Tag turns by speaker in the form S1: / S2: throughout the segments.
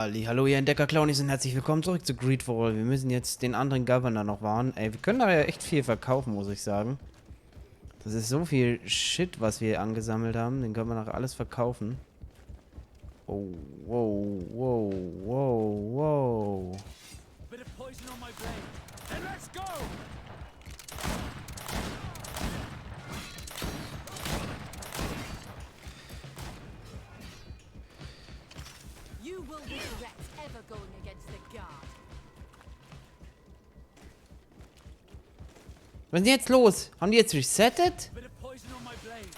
S1: Hallo, ihr Entdecker-Clownies und herzlich willkommen zurück zu Greedfall. Wir müssen jetzt den anderen Governor noch warnen. Ey, wir können da ja echt viel verkaufen, muss ich sagen. Das ist so viel Shit, was wir angesammelt haben. Den können wir noch alles verkaufen. Oh, wow, wow, wow, wow.
S2: Bit of poison on my blade. And let's go!
S3: You will regret ever going against the guard.
S1: Was ist denn jetzt los? Haben die jetzt resettet?
S2: Bit of poison on my blade.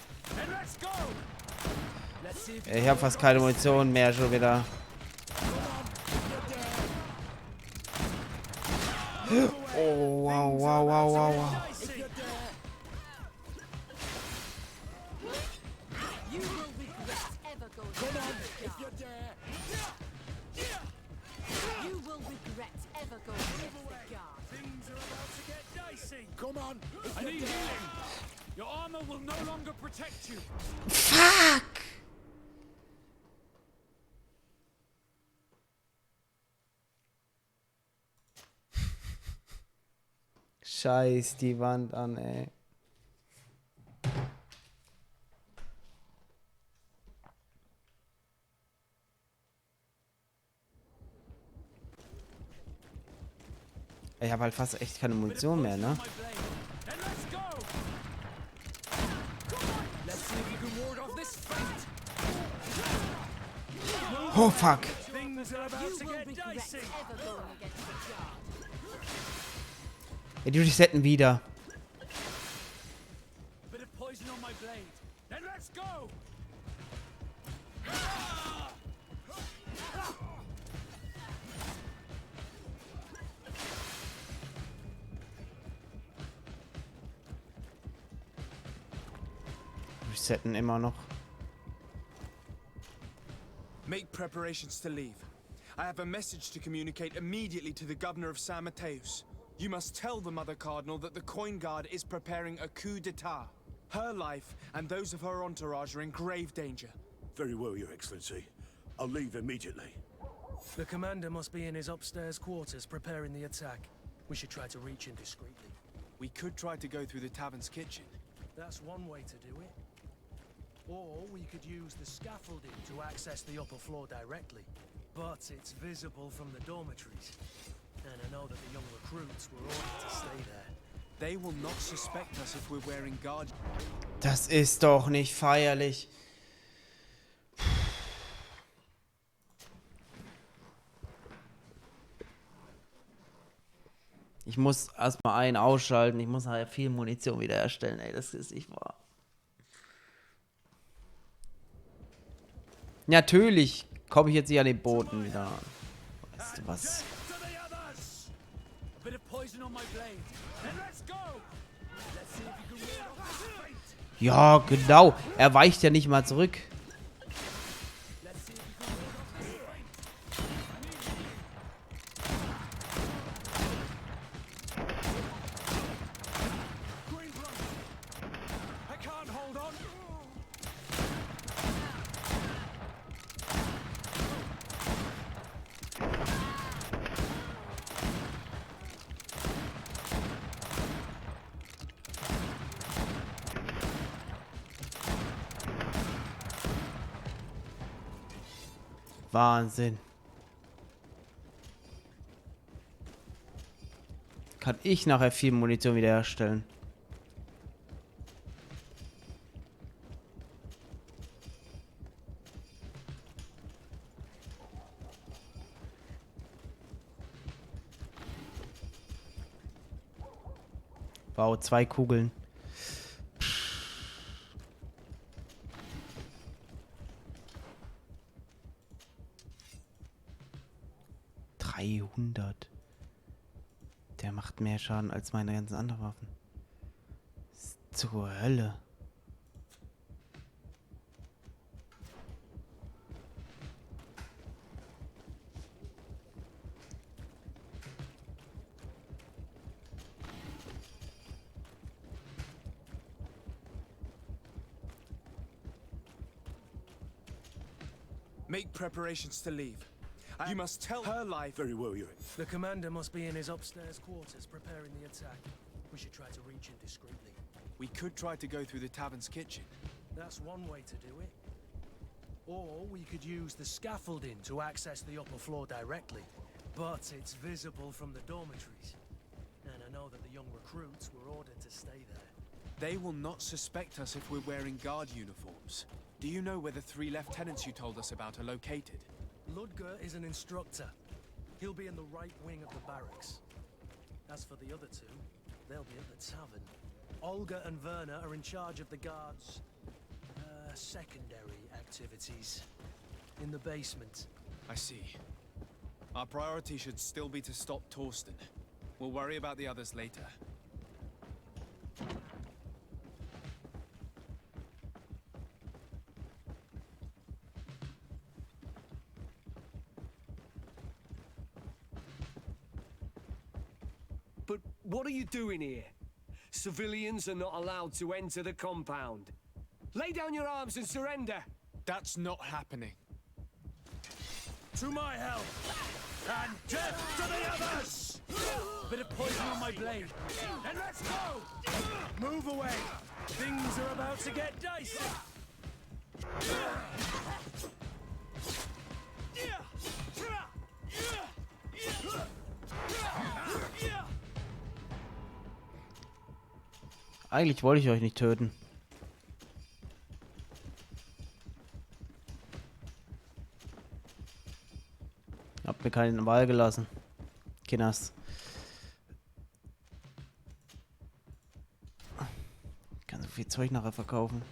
S2: And let's go! Let's see if
S1: Ich habe fast keine Munition mehr schon wieder. Oh, wow, wow, wow, wow, wow.
S3: You will regret ever going against the guard. You will regret ever going against the guard.
S2: things are about to get dicey.
S4: Come on!
S2: I need healing. Your armor will no longer protect you.
S1: Fuck! Scheiß die Wand an, ey. Ich habe halt fast echt keine Munition mehr, ne?
S2: My blade. And let's go! Let's see if you can ward off this fate.
S1: Oh, fuck.
S2: Things are about
S3: You
S2: to
S3: will
S2: get
S3: regret
S2: dicey.
S3: ever going against the guard.
S1: Ja, die resetten wieder.
S2: Bit of poison on my blade. And let's go!
S1: Resetten immer noch.
S5: Make preparations to leave. I have a message to communicate immediately to the governor of San Mateus. You must tell the Mother Cardinal that the Coin Guard is preparing a coup d'etat. Her life and those of her entourage are in grave danger.
S4: Very well, Your Excellency. I'll leave immediately.
S6: The commander must be in his upstairs quarters preparing the attack. We should try to reach him discreetly.
S5: We could try to go through the tavern's kitchen.
S6: That's one way to do it. Or we could use the scaffolding to access the upper floor directly. But it's visible from the dormitories. And I know that the young recruits were ordered to stay there.
S5: They will not suspect us if we're wearing guard.
S1: Das ist doch nicht feierlich. Ich muss erstmal einen ausschalten. Ich muss halt viel Munition wiederherstellen. Ey, das ist nicht wahr. Natürlich komme ich jetzt nicht an den Boden wieder an. Weißt du was?
S2: To the others! A bit of poison on my blade. And let's go! Let's see if you can ward off this fate.
S1: Ja, genau. Er weicht ja nicht mal zurück.
S2: Let's see if you can ward off this fate. Green blood. I can't hold on.
S1: Wahnsinn. Kann ich nachher viel Munition wiederherstellen? Wow, 2 Kugeln. 300. Der macht mehr Schaden als meine ganzen anderen Waffen. Was zur Hölle?
S5: Make preparations to leave. You must tell her life.
S4: Very well, you're in.
S6: The commander must be in his upstairs quarters preparing the attack. We should try to reach him discreetly.
S5: We could try to go through the tavern's kitchen.
S6: That's one way to do it. Or we could use the scaffolding to access the upper floor directly. But it's visible from the dormitories. And I know that the young recruits were ordered to stay there.
S5: They will not suspect us if we're wearing guard uniforms. Do you know where the 3 lieutenants you told us about are located?
S6: Ludger is an instructor. He'll be in the right wing of the barracks. As for the other 2, they'll be at the tavern. Olga and Werner are in charge of the guards' secondary activities in the basement.
S5: I see. Our priority should still be to stop Torsten. We'll worry about the others later.
S7: But what are you doing here? Civilians are not allowed to enter the compound. Lay down your arms and surrender!
S5: That's not happening.
S6: To my help! And death to the others!
S2: Bit of poison on my blade. And let's go!
S6: Move away! Things are about to get dicey!
S1: Eigentlich wollte ich euch nicht töten. Habt mir keine Wahl gelassen. Kinders. Ich kann so viel Zeug nachher verkaufen.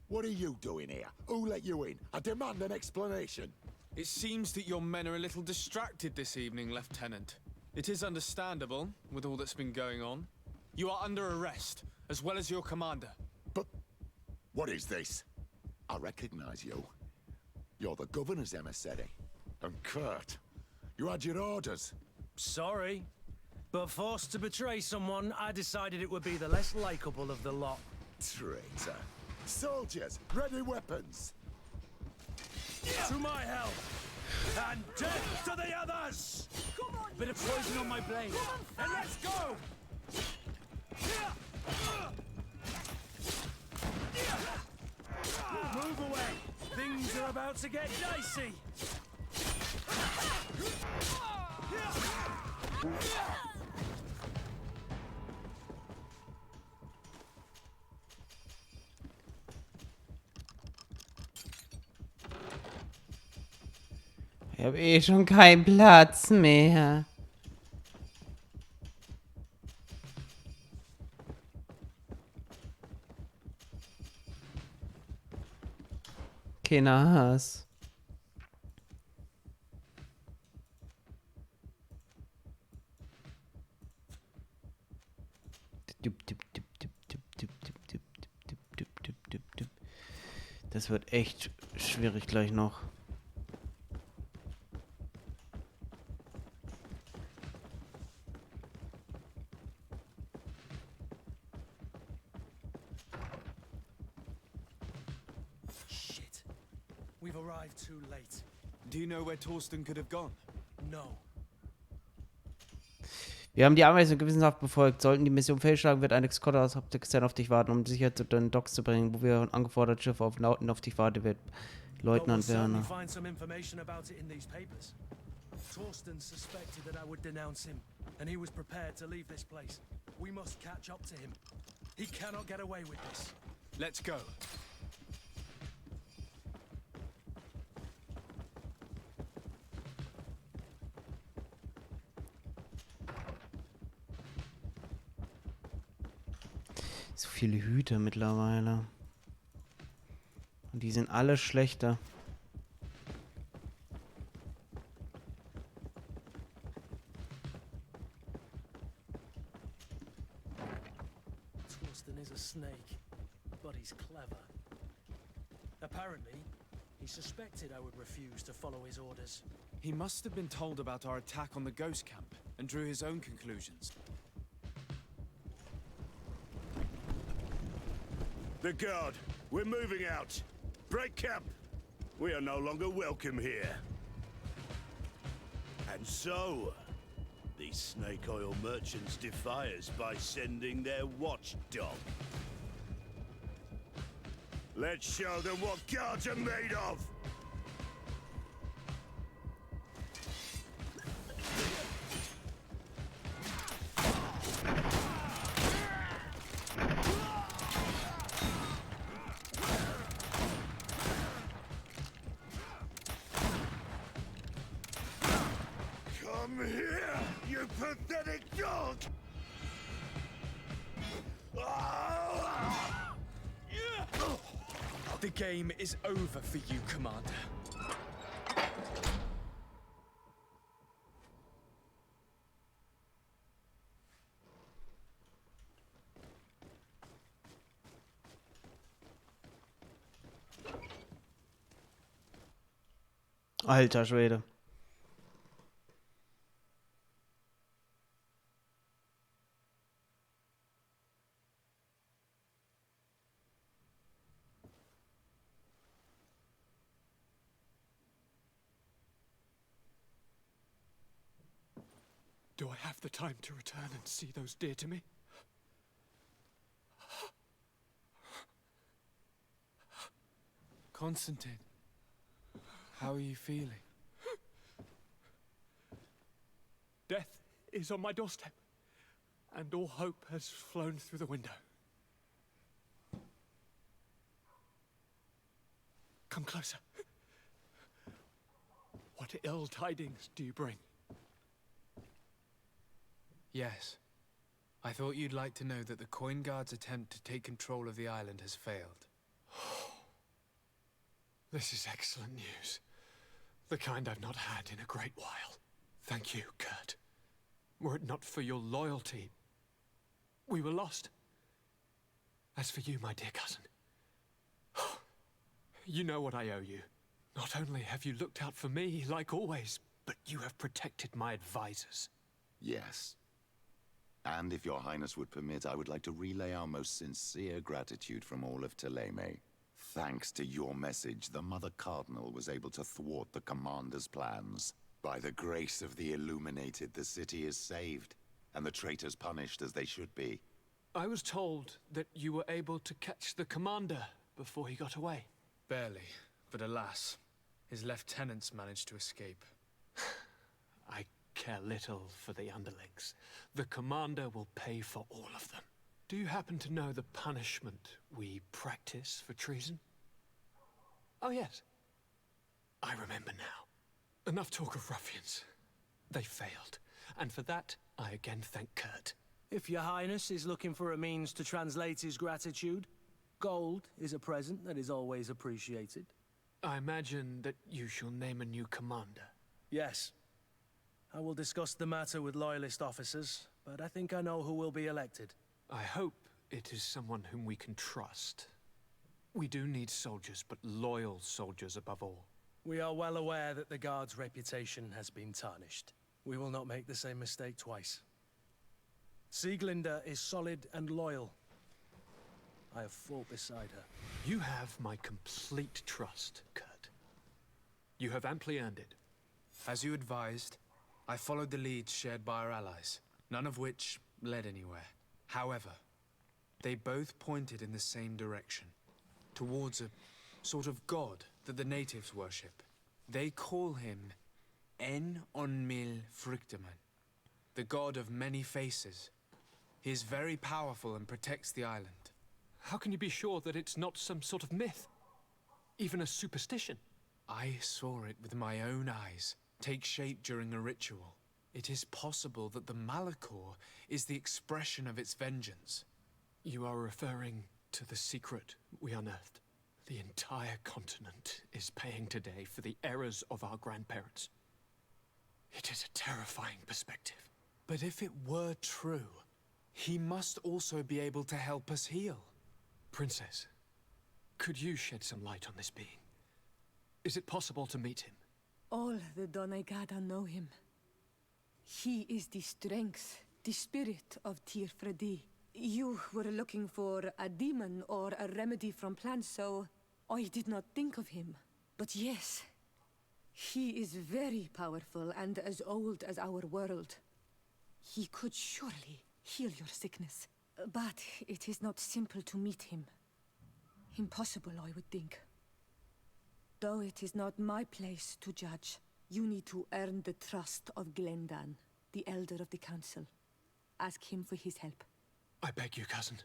S4: What are you doing here? Who let you in? I demand an explanation.
S5: It seems that your men are a little distracted this evening, Lieutenant. It is understandable, with all that's been going on. You are under arrest, as well as your commander.
S4: But what is this? I recognize you. You're the governor's emissary. And Kurt, you had your orders.
S6: Sorry, but forced to betray someone, I decided it would be the less likable of the lot.
S4: Traitor. Soldiers, ready weapons.
S6: To my help! And death to the others!
S2: Bit of poison on my blade. And let's go!
S6: Move away! Things are about to get dicey!
S1: Ich habe eh schon keinen Platz mehr. Keiner Hass. Das wird echt schwierig gleich noch.
S6: Shit. We've arrived too late.
S5: Do you know where Torsten could have gone?
S6: No.
S1: Wir haben die Anweisung gewissenhaft befolgt. Sollten die Mission fehlschlagen, wird ein Eskorte aus Hauptextern auf dich warten, um sicher zu den Docks zu bringen, wo wir angefordert Schiffe auf Lauten auf dich warten wird. Leutnant Werner.
S6: Find some information about it in these papers. Torsten suspected that I would denounce him, and he was prepared to leave this place. We must catch up to him. He cannot get away with this.
S5: Let's go.
S1: So viele Hüter mittlerweile. Und die sind alle schlechter.
S6: Torsten snake, but he's clever. Apparently, he suspected I would refuse to follow his orders.
S5: He must have been told about our attack on the ghost camp and drew his own conclusions.
S8: The guard, we're moving out. Break camp. We are no longer welcome here. And so, these snake oil merchants defy us by sending their watchdog. Let's show them what guards are made of! Come here, you pathetic dog!
S5: The game is over for you, Commander.
S1: Alter Schwede.
S5: Do I have the time to return and see those dear to me? Constantin, how are you feeling? Death is on my doorstep, and all hope has flown through the window. Come closer. What ill tidings do you bring?
S9: Yes. I thought you'd like to know that the Coin Guard's attempt to take control of the island has failed.
S5: This is excellent news. The kind I've not had in a great while. Thank you, Kurt. Were it not for your loyalty, we were lost. As for you, my dear cousin, you know what I owe you. Not only have you looked out for me, like always, but you have protected my advisors.
S4: Yes. And if your highness would permit, I would like to relay our most sincere gratitude from all of Thélème. Thanks to your message, the Mother Cardinal was able to thwart the commander's plans. By the grace of the Illuminated, the city is saved, and the traitors punished as they should be.
S5: I was told that you were able to catch the commander before he got away.
S9: Barely, but alas, his lieutenants managed to escape.
S5: I care little for the underlings. The commander will pay for all of them. Do you happen to know the punishment we practice for treason? Oh yes. I remember now. Enough talk of ruffians. They failed, and for that, I again thank Kurt.
S6: If your highness is looking for a means to translate his gratitude, gold is a present that is always appreciated.
S5: I imagine that you shall name a new commander.
S6: Yes. I will discuss the matter with loyalist officers, but I think I know who will be elected.
S5: I hope it is someone whom we can trust. We do need soldiers, but loyal soldiers above all.
S6: We are well aware that the Guard's reputation has been tarnished. We will not make the same mistake twice. Sieglinde is solid and loyal. I have fought beside her.
S5: You have my complete trust, Kurt. You have amply earned it.
S9: As you advised, I followed the leads shared by our allies, none of which led anywhere. However, they both pointed in the same direction, towards a sort of god that the natives worship. They call him En Onmil Frichteman, the god of many faces. He is very powerful and protects the island.
S5: How can you be sure that it's not some sort of myth? Even a superstition?
S9: I saw it with my own eyes take shape during a ritual. It is possible that the Malachor is the expression of its vengeance.
S5: You are referring to the secret we unearthed. The entire continent is paying today for the errors of our grandparents. It is a terrifying perspective.
S9: But if it were true, he must also be able to help us heal.
S10: Princess, could you shed some light on this being? Is it possible to meet him?
S3: All the Donegada know him. He is the strength, the spirit of Tirfredi. You were looking for a demon or a remedy from plants, so I did not think of him. But yes, he is very powerful and as old as our world. He could surely heal your sickness. But it is not simple to meet him. Impossible, I would think. Though it is not my place to judge, you need to earn the trust of Glendan, the elder of the council. Ask him for his help.
S10: I beg you, cousin.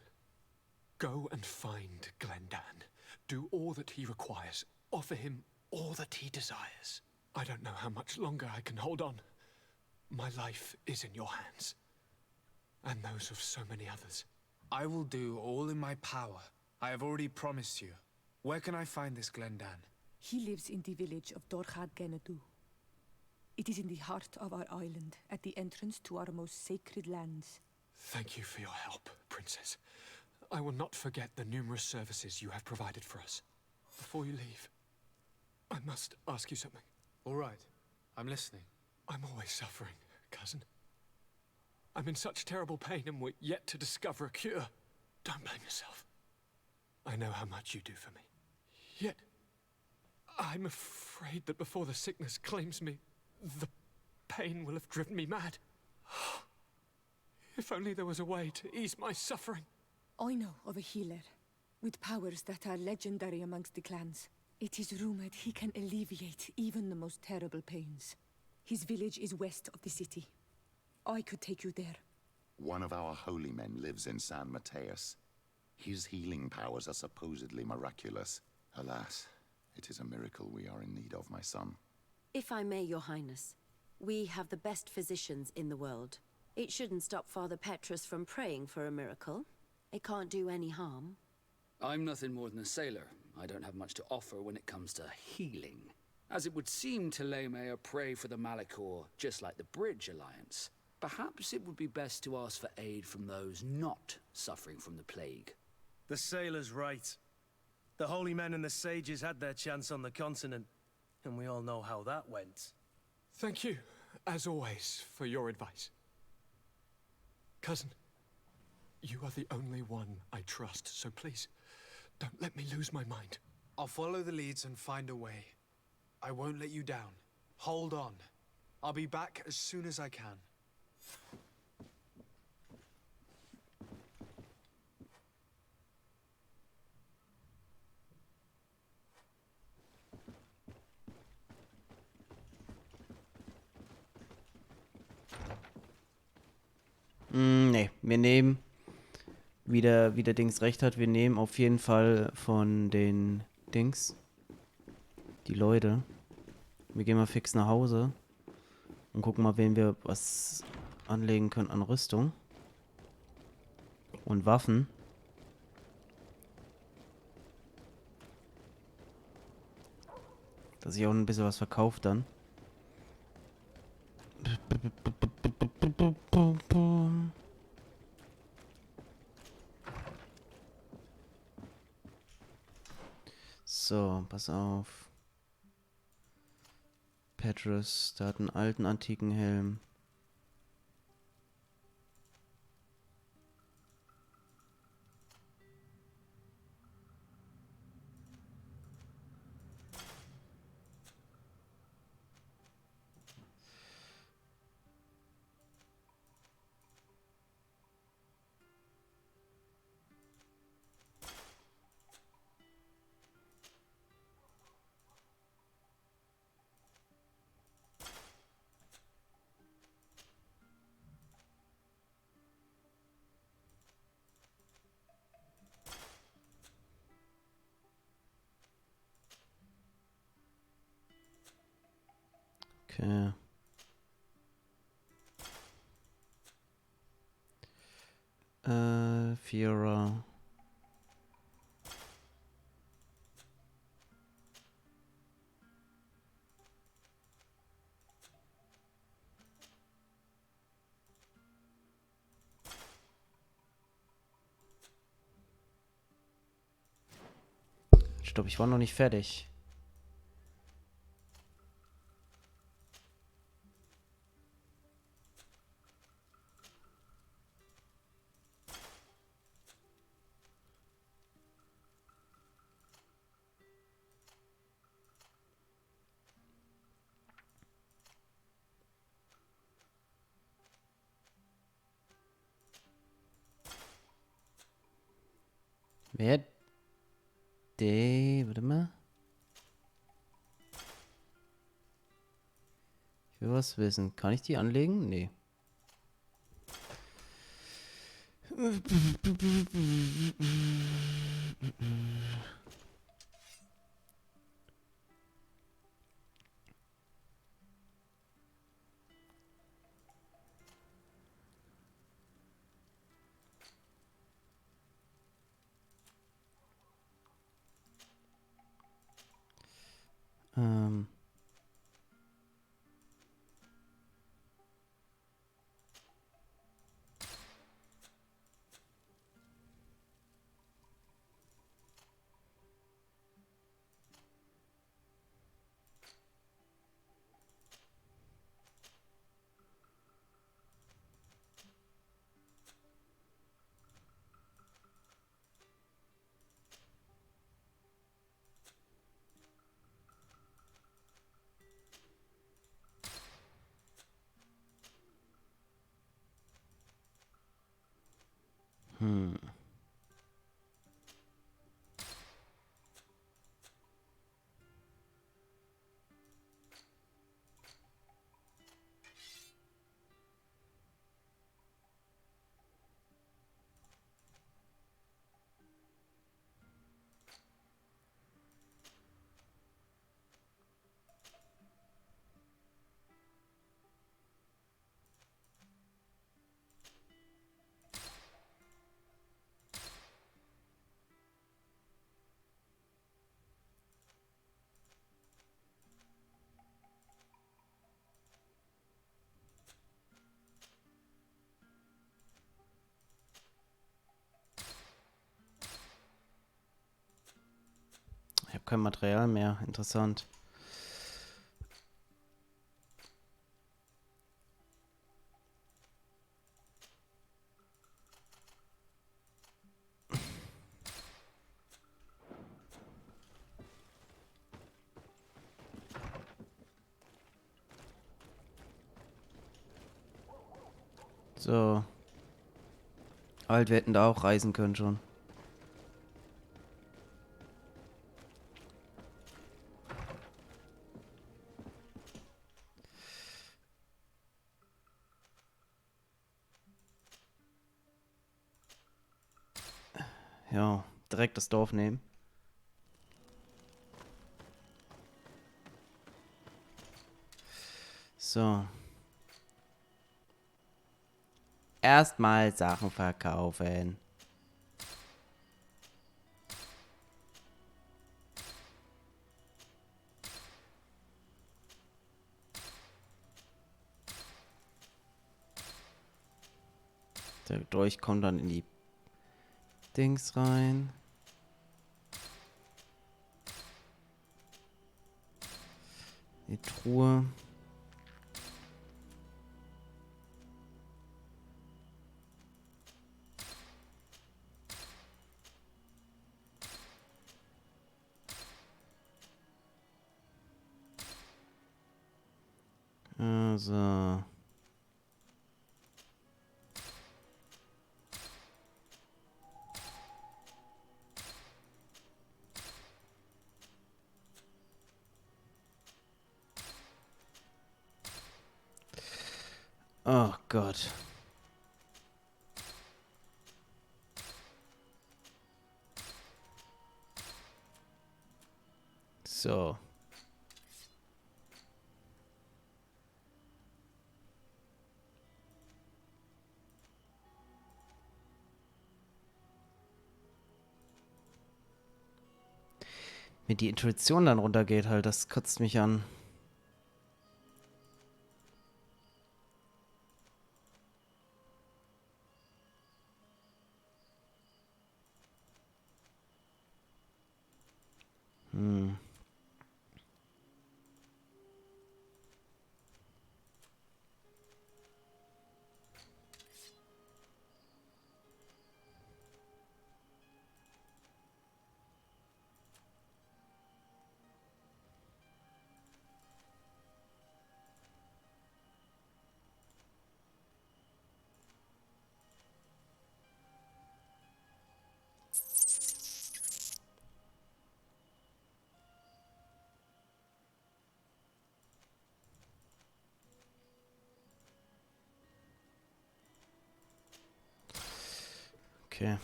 S10: Go and find Glendan. Do all that he requires. Offer him all that he desires. I don't know how much longer I can hold on. My life is in your hands. And those of so many others.
S9: I will do all in my power. I have already promised you. Where can I find this Glendan?
S3: He lives in the village of Dorchad Genadu. It is in the heart of our island, at the entrance to our most sacred lands.
S10: Thank you for your help, Princess. I will not forget the numerous services you have provided for us. Before you leave, I must ask you something.
S9: All right. I'm listening.
S10: I'm always suffering, cousin. I'm in such terrible pain and we're yet to discover a cure. Don't blame yourself. I know how much you do for me. Yet, I'm afraid that before the sickness claims me, the pain will have driven me mad. If only there was a way to ease my suffering.
S3: I know of a healer, with powers that are legendary amongst the clans. It is rumored he can alleviate even the most terrible pains. His village is west of the city. I could take you there.
S4: One of our holy men lives in San Mateus. His healing powers are supposedly miraculous. Alas, it is a miracle we are in need of, my son.
S11: If I may, Your Highness, we have the best physicians in the world. It shouldn't stop Father Petrus from praying for a miracle. It can't do any harm.
S12: I'm nothing more than a sailor. I don't have much to offer when it comes to healing. As it would seem Teleme are prey for the Malachor, just like the Bridge Alliance. Perhaps it would be best to ask for aid from those not suffering from the plague.
S6: The sailor's right. The holy men and the sages had their chance on the continent, and we all know how that went.
S10: Thank you, as always, for your advice. Cousin, you are the only one I trust, so please, don't let me lose my mind.
S9: I'll follow the leads and find a way. I won't let you down. Hold on. I'll be back as soon as I can.
S1: Nee, wir nehmen, wie der Dings recht hat, wir nehmen auf jeden Fall von den Dings die Leute. Wir gehen mal fix nach Hause und gucken mal, wen wir was anlegen können an Rüstung und Waffen. Dass ich auch ein bisschen was verkauft dann. So, pass auf. Petrus, der hat einen alten, antiken Helm. Okay. Vierer. Stopp, ich war noch nicht fertig. Warte mal. Ich will was wissen. Kann ich die anlegen? Nee. Ähm. Ich habe kein Material mehr. Interessant. So. Halt, wir hätten da auch reisen können schon. Ja, direkt das Dorf nehmen. So. Erstmal Sachen verkaufen. Dadurch kommt dann in die Dings rein. Die Truhe. Also. Oh Gott. So. Wenn die Intuition dann runtergeht, halt, das kotzt mich an. Okay.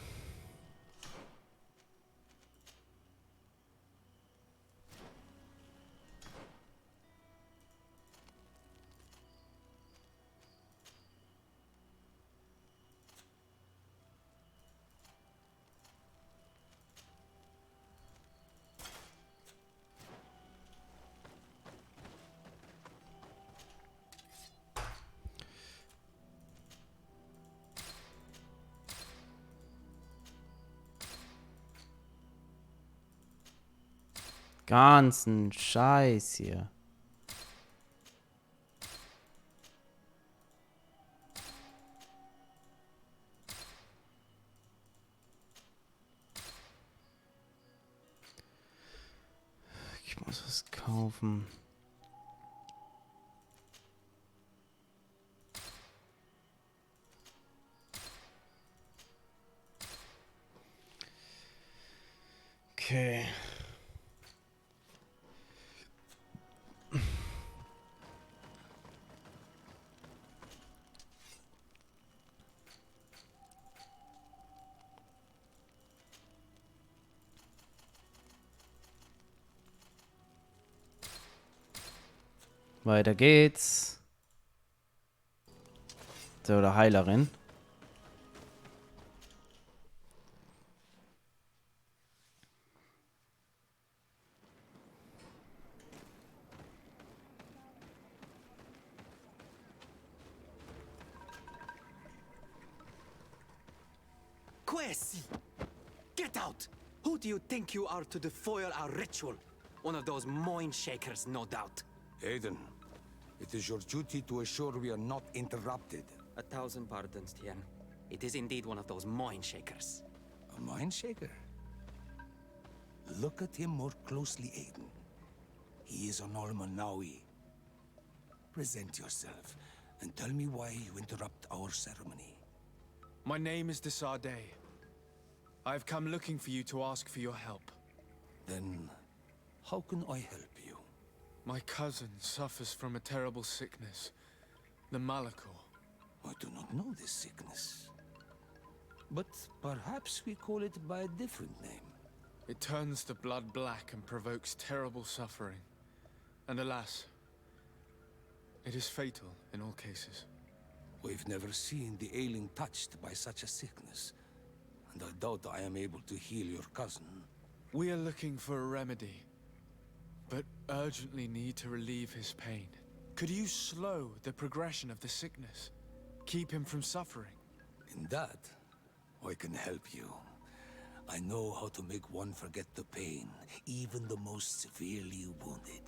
S1: Ganzen Scheiß hier. Ich muss was kaufen. Okay. Weiter geht's. So, oder Heilerin.
S13: Quesi! Get out! Who do you think you are to foil our ritual? One of those mind shakers, no doubt.
S14: Aiden, it is your duty to assure we are not interrupted.
S13: 1,000 pardons, Tien. It is indeed one of those mind shakers.
S14: A mind shaker? Look at him more closely, Aiden. He is an Almanawi. Present yourself and tell me why you interrupt our ceremony.
S5: My name is Desardet. I have come looking for you to ask for your help.
S14: Then, how can I help you?
S5: My cousin suffers from a terrible sickness, the Malachor.
S14: I do not know this sickness. But perhaps we call it by a different name.
S5: It turns the blood black and provokes terrible suffering. And alas, it is fatal in all cases.
S14: We've never seen the ailing touched by such a sickness, and I doubt I am able to heal your cousin.
S5: We are looking for a remedy, but urgently need to relieve his pain. Could you slow the progression of the sickness? Keep him from suffering?
S14: In that, I can help you. I know how to make one forget the pain, even the most severely wounded.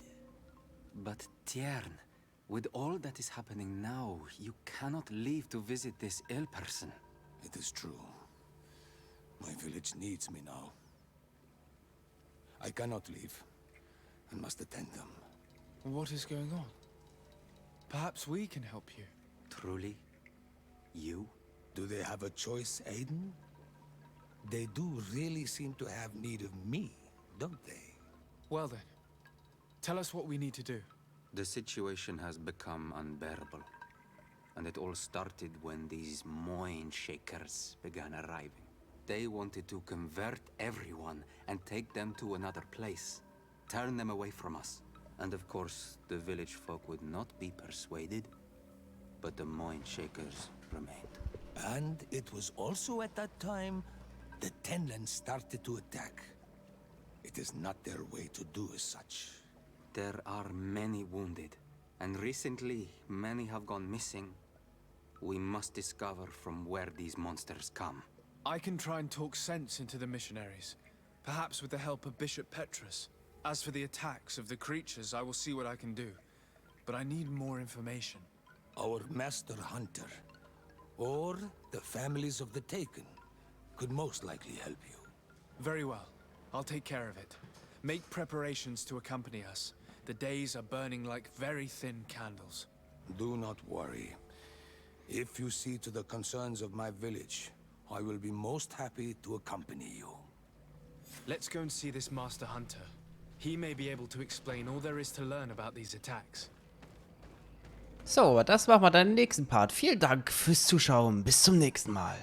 S13: But Tiern, with all that is happening now, you cannot leave to visit this ill person.
S14: It is true. My village needs me now. I cannot leave. I must attend them.
S5: What is going on? Perhaps we can help you.
S13: Truly? You?
S14: Do they have a choice, Aiden? They do really seem to have need of me, don't they?
S5: Well then, tell us what we need to do.
S13: The situation has become unbearable. And it all started when these mind shakers began arriving. They wanted to convert everyone and take them to another place. Turn them away from us. And of course, the village folk would not be persuaded. But the mind shakers remained.
S14: And it was also at that time the Tenland started to attack. It is not their way to do as such.
S13: There are many wounded, and recently many have gone missing. We must discover from where these monsters come.
S5: I can try and talk sense into the missionaries, perhaps with the help of Bishop Petrus. As for the attacks of the creatures, I will see what I can do. But I need more information.
S14: Our master hunter, or the families of the taken, could most likely help you.
S5: Very well. I'll take care of it. Make preparations to accompany us. The days are burning like very thin candles.
S14: Do not worry. If you see to the concerns of my village, I will be most happy to accompany you.
S5: Let's go and see this Master Hunter. He may be able to explain all there is to learn about these attacks.
S1: So, das machen wir dann im nächsten Part. Vielen Dank fürs Zuschauen. Bis zum nächsten Mal.